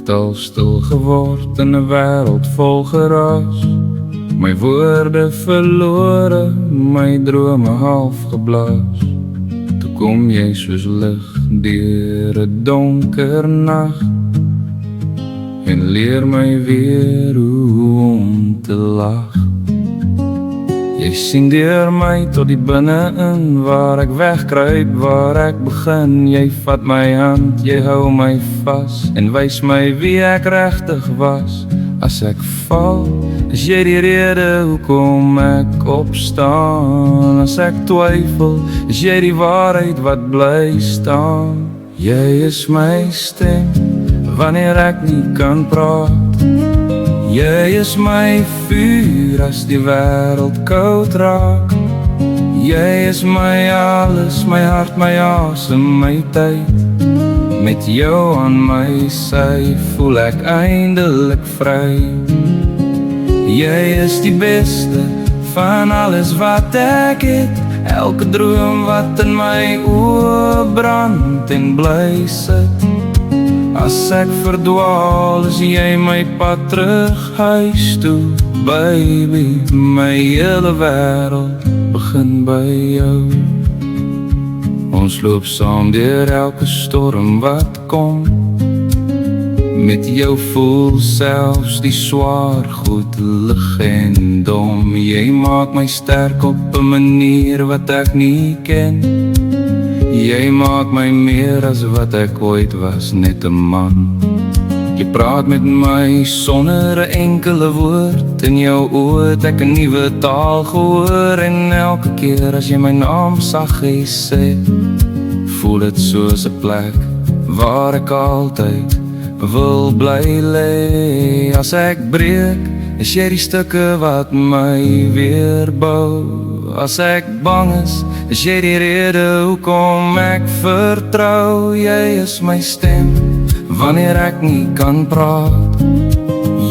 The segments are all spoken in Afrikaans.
het al stil geword in 'n wêreld vol geraas. My woorde verlore, my drome half geblaas. Toe kom jy soos lig deur 'n donker nag en leer my weer hoe om te lag. Jy sien deur my tot die binne-in, waar ek wegkruip, waar ek begin. Jy vat my hand, jy hou my vas en wys my wie ek regtig was. As ek val, is jy die rede hoekom ek opstaan. As ek twyfel, is jy die waarheid wat bly staan. Jy is my stem wanneer ek nie kan praat. Jy is my vuur as die wêreld koud raak. Jy is my alles, my hart, my asem, my tyd. Met jou aan my sy voel ek eindelik vry. Jy is die beste van alles wat ek het. Elke droom wat in my oë brand en bly sit. As ek verdwaal, is jy my pad terug huis toe. Baby, my hele wêreld begin by jou. Ons loop saam deur elke storm wat kom. Met jou voel selfs die swaar goed lig en dom. Jy maak my sterk op 'n manier wat ek nie ken. Jy maak my meer as wat ek ooit was, net 'n man. Jy praat met my sonder 'n enkele woord. In jou oë het ek 'n nuwe taal gehoor. En elke keer as jy my naam saggies sê, voel dit soos 'n plek waar ek altyd wil bly lê. As ek breek, is jy die stukke wat my weer bou. As ek bang is jy die rede hoekom ek vertrou. Jy is my stem wanneer ek nie kan praat.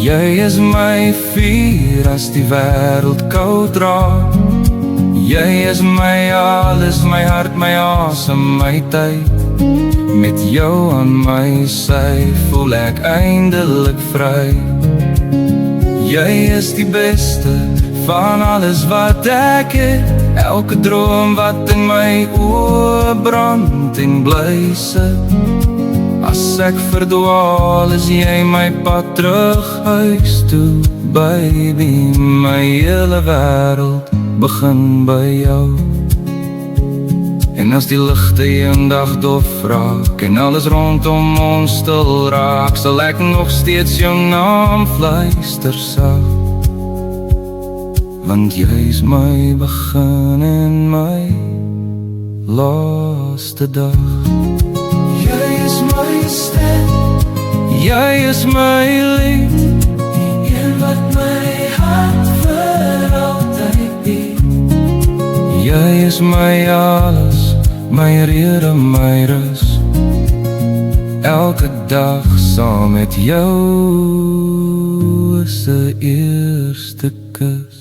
Jy is my vuur as die wêreld koud raak. Jy is my alles, my hart, my asem, my tyd. Met jou aan my sy voel ek eindelik vry. Jy is die beste van alles wat ek het. Elke droom wat in my oë brand en bly sit. As ek verdwaal, is jy my pad terug huis toe. Baby, my hele wêreld begin by jou. En as die ligte eendag dof raak en alles rondom ons stil raak, sal ek nog steeds jou naam fluister sag. Want jy is my begin en my laaste dag. Jy is my stem, jy is my lied, die een wat my hart vir altyd beat. Jy is my alles, my rede, my rus. Elke dag saam met jou is 'n eerste kus.